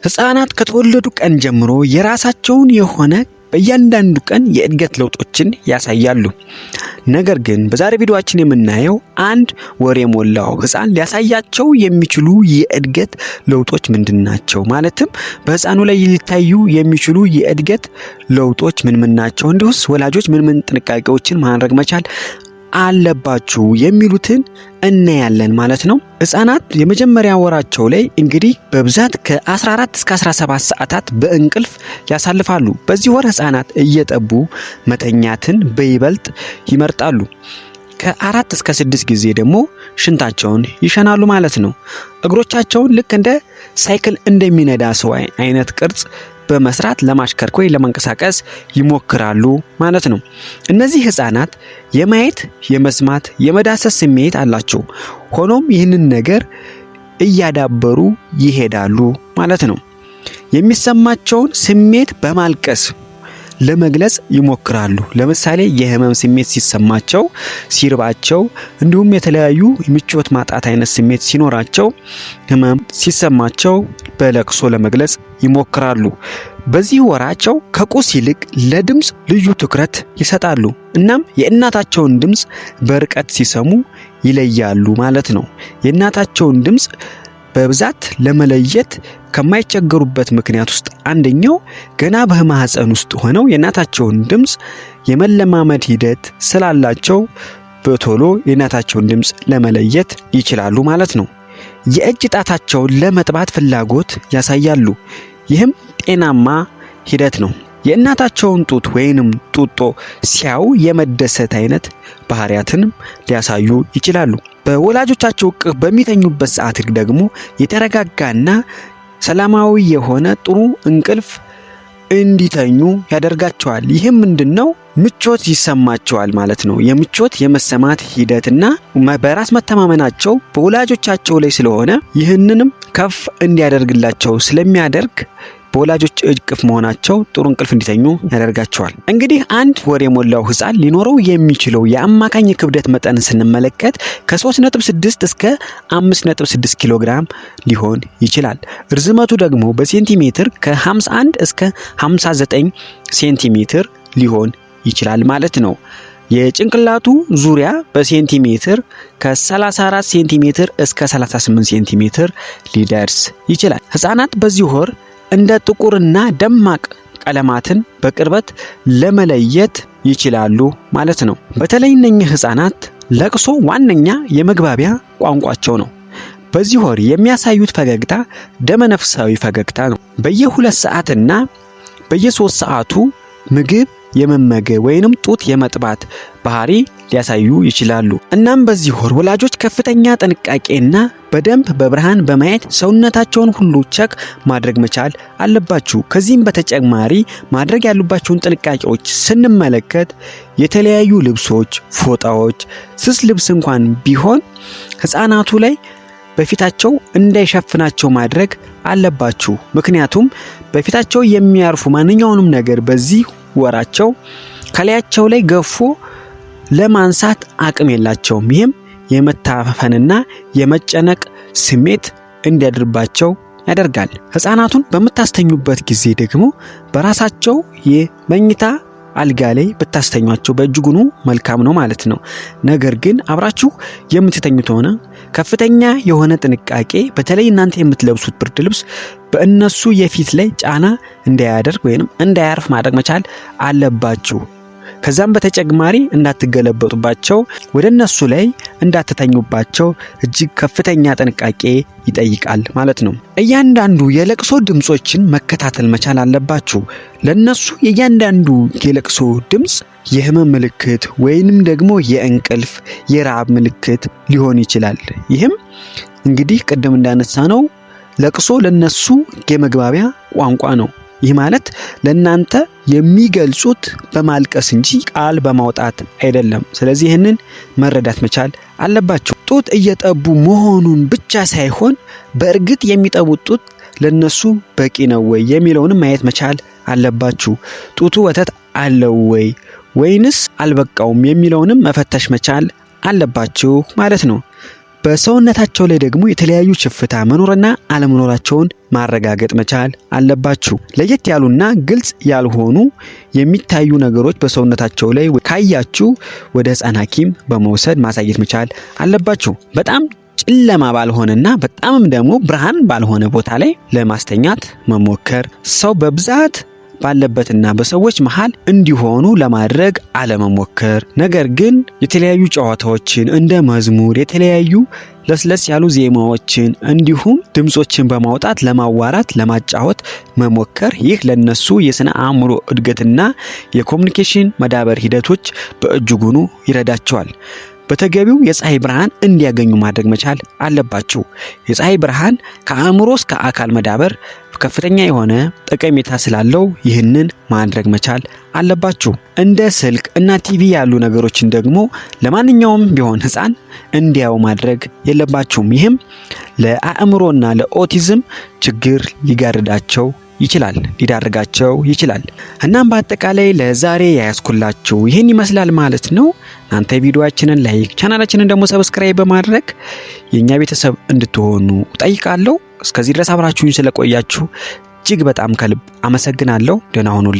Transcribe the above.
ህፃናት ከተወለዱ ቀን ጀምሮ የራሳቸውን የሆነ በእያንዳንዱ ቀን የእድገት ለውጦችን ያሳያሉ። ነገር ግን በዛሬ ቪዲዮአችን የምናየው አንድ ወር የሞላው ህፃን ሊያሳያቸው የሚችሉ የእድገት ለውጦች ምንድናቸው? ማለትም በህፃኑ ላይ ሊታዩ የሚችሉ የእድገት ለውጦች ምን ናቸው? እንዲሁስ ወላጆች ምን ጥንቃቄዎችን ማድረግ መቻል አለባችሁ የሚሉትን እናያለን ማለት ነው። ህፃናት የመጀመሪያ ወራቸው ላይ እንግዲህ በብዛት ከ14 እስከ 17 ሰዓታት በእንቅልፍ ያሳልፋሉ። በዚህ ወር ህፃናት እየጠቡ መተኛትን በይበልጥ ይመርጣሉ። ከ4 እስከ 6 ጊዜ ደግሞ ሽንታቸውን ይሸናሉ ማለት ነው። እግሮቻቸውን ልክ እንደ ሳይክል እንደሚነዳ ሰው አይነት ቅርጽ በመስራት ለማሽከርከር ለማንቀሳቀስ ይሞክራሉ ማለት ነው። እነዚህ ህፃናት የማየት፣ የመስማት፣ የመዳሰስ ስሜት አላቸው። ሆኖም ይህንን ነገር እያዳበሩ ይሄዳሉ ማለት ነው። የሚሰማቸውን ስሜት በማልቀስ ለመግለጽ ይሞክራሉ። ለምሳሌ የህመም ስሜት ሲሰማቸው፣ ሲርባቸው፣ እንዲሁም የተለያዩ ምቾት ማጣት አይነት ስሜት ሲኖራቸው፣ ህመም ሲሰማቸው በለቅሶ ለመግለጽ ይሞክራሉ። በዚህ ወራቸው ከቁስ ይልቅ ለድምጽ ልዩ ትኩረት ይሰጣሉ። እናም የእናታቸውን ድምጽ በርቀት ሲሰሙ ይለያሉ ማለት ነው። የእናታቸውን ድምጽ በብዛት ለመለየት ከማይቸገሩበት ምክንያት ውስጥ አንደኛው ገና በማህፀን ውስጥ ሆነው የእናታቸውን ድምጽ የመለማመድ ሂደት ስላላቸው በቶሎ የእናታቸውን ድምጽ ለመለየት ይችላሉ ማለት ነው። የእጅ ጣታቸውን ለመጥባት ፍላጎት ያሳያሉ። ይህም ጤናማ ሂደት ነው። የእናታቸውን ጡት ወይንም ጡጦ ሲያዩ የመደሰት አይነት ባህሪያትን ሊያሳዩ ይችላሉ። በወላጆቻቸው እቅፍ በሚተኙበት ሰዓት ደግሞ የተረጋጋና ሰላማዊ የሆነ ጥሩ እንቅልፍ እንዲተኙ ያደርጋቸዋል። ይህም ምንድነው? ምቾት ይሰማቸዋል ማለት ነው። የምቾት የመሰማት ሂደትና በራስ መተማመናቸው በወላጆቻቸው ላይ ስለሆነ ይህንንም ከፍ እንዲያደርግላቸው ስለሚያደርግ በወላጆች እቅፍ መሆናቸው ጥሩ እንቅልፍ እንዲተኙ ያደርጋቸዋል። እንግዲህ አንድ ወር የሞላው ህፃን ሊኖረው የሚችለው የአማካኝ ክብደት መጠን ስንመለከት ከ3.6 እስከ 5.6 ኪሎ ግራም ሊሆን ይችላል። ርዝመቱ ደግሞ በሴንቲሜትር ከ51 እስከ 59 ሴንቲሜትር ሊሆን ይችላል ማለት ነው። የጭንቅላቱ ዙሪያ በሴንቲሜትር ከ34 ሴንቲሜትር እስከ 38 ሴንቲሜትር ሊደርስ ይችላል። ህፃናት በዚህ ወር እንደ ጥቁርና ደማቅ ቀለማትን በቅርበት ለመለየት ይችላሉ ማለት ነው። በተለይ እነኚህ ህፃናት ለቅሶ ዋነኛ የመግባቢያ ቋንቋቸው ነው። በዚህ ወር የሚያሳዩት ፈገግታ ደመነፍሳዊ ፈገግታ ነው። በየ2 ሰዓትና በየ3 ሰዓቱ ምግብ የመመገብ ወይንም ጡት የመጥባት ባህሪ ሊያሳዩ ይችላሉ። እናም በዚህ ወር ወላጆች ከፍተኛ ጥንቃቄና በደንብ በብርሃን በማየት ሰውነታቸውን ሁሉ ቸክ ማድረግ መቻል አለባችሁ። ከዚህም በተጨማሪ ማድረግ ያሉባችሁን ጥንቃቄዎች ስንመለከት የተለያዩ ልብሶች፣ ፎጣዎች፣ ስስ ልብስ እንኳን ቢሆን ህፃናቱ ላይ በፊታቸው እንዳይሸፍናቸው ማድረግ አለባችሁ። ምክንያቱም በፊታቸው የሚያርፉ ማንኛውንም ነገር በዚህ ወራቸው ከላያቸው ላይ ገፎ ለማንሳት አቅም የላቸውም። ይህም የመታፈንና የመጨነቅ ስሜት እንዲያድርባቸው ያደርጋል። ህፃናቱን በምታስተኙበት ጊዜ ደግሞ በራሳቸው የመኝታ አልጋ ላይ ብታስተኟቸው በእጅጉኑ መልካም ነው ማለት ነው። ነገር ግን አብራችሁ የምትተኙት ሆነ ከፍተኛ የሆነ ጥንቃቄ በተለይ እናንተ የምትለብሱት ብርድ ልብስ በእነሱ የፊት ላይ ጫና እንዳያደርግ ወይንም እንዳያርፍ ማድረግ መቻል አለባችሁ። ከዛም በተጨማሪ እንዳትገለበጡባቸው፣ ወደ እነሱ ላይ እንዳትተኙባቸው እጅግ ከፍተኛ ጥንቃቄ ይጠይቃል ማለት ነው። እያንዳንዱ የለቅሶ ድምጾችን መከታተል መቻል አለባችሁ። ለነሱ የእያንዳንዱ የለቅሶ ድምጽ የህመም ምልክት ወይንም ደግሞ የእንቅልፍ የራብ ምልክት ሊሆን ይችላል። ይህም እንግዲህ ቅድም እንዳነሳነው ለቅሶ ለነሱ የመግባቢያ ቋንቋ ነው። ይህ ማለት ለናንተ የሚገልጹት በማልቀስ እንጂ ቃል በማውጣት አይደለም። ስለዚህ ይህንን መረዳት መቻል አለባችሁ። ጡት እየጠቡ መሆኑን ብቻ ሳይሆን በእርግጥ የሚጠቡት ጡት ለነሱ በቂ ነው ወይ የሚለውንም ማየት መቻል አለባችሁ። ጡቱ ወተት አለው ወይ ወይንስ አልበቃውም የሚለውንም መፈተሽ መቻል አለባችሁ ማለት ነው። በሰውነታቸው ላይ ደግሞ የተለያዩ ሽፍታ መኖርና አለመኖራቸውን ማረጋገጥ መቻል አለባችሁ። ለየት ያሉና ግልጽ ያልሆኑ የሚታዩ ነገሮች በሰውነታቸው ላይ ካያችሁ ወደ ሕፃን ሐኪም በመውሰድ ማሳየት መቻል አለባችሁ። በጣም ጨለማ ባልሆነና በጣምም ደግሞ ብርሃን ባልሆነ ቦታ ላይ ለማስተኛት መሞከር፣ ሰው በብዛት ባለበትና በሰዎች መሃል እንዲሆኑ ለማድረግ አለመሞከር። ነገር ግን የተለያዩ ጨዋታዎችን እንደ መዝሙር፣ የተለያዩ ለስለስ ያሉ ዜማዎችን እንዲሁም ድምጾችን በማውጣት ለማዋራት ለማጫወት መሞከር። ይህ ለነሱ የስነ አእምሮ እድገትና የኮሙኒኬሽን መዳበር ሂደቶች በእጅጉኑ ይረዳቸዋል። በተገቢው የፀሐይ ብርሃን እንዲያገኙ ማድረግ መቻል አለባችሁ። የፀሐይ ብርሃን ከአእምሮ እስከ አካል መዳበር ከፍተኛ የሆነ ጠቀሜታ ስላለው ይህንን ማድረግ መቻል አለባችሁ። እንደ ስልክ እና ቲቪ ያሉ ነገሮችን ደግሞ ለማንኛውም ቢሆን ሕፃን እንዲያው ማድረግ የለባችሁም። ይህም ለአእምሮና ለኦቲዝም ችግር ሊጋርዳቸው ሊዳርጋቸው ይችላል። እናም በአጠቃላይ ለዛሬ ያያስኩላችሁ ይህን ይመስላል ማለት ነው። እናንተ ቪዲዮአችንን ላይክ፣ ቻናላችንን ደግሞ ሰብስክራይብ በማድረግ የኛ ቤተሰብ እንድትሆኑ ጠይቃለሁ። እስከዚህ ድረስ አብራችሁኝ ስለቆያችሁ እጅግ በጣም ከልብ አመሰግናለሁ። ደህና ሁኑልኝ።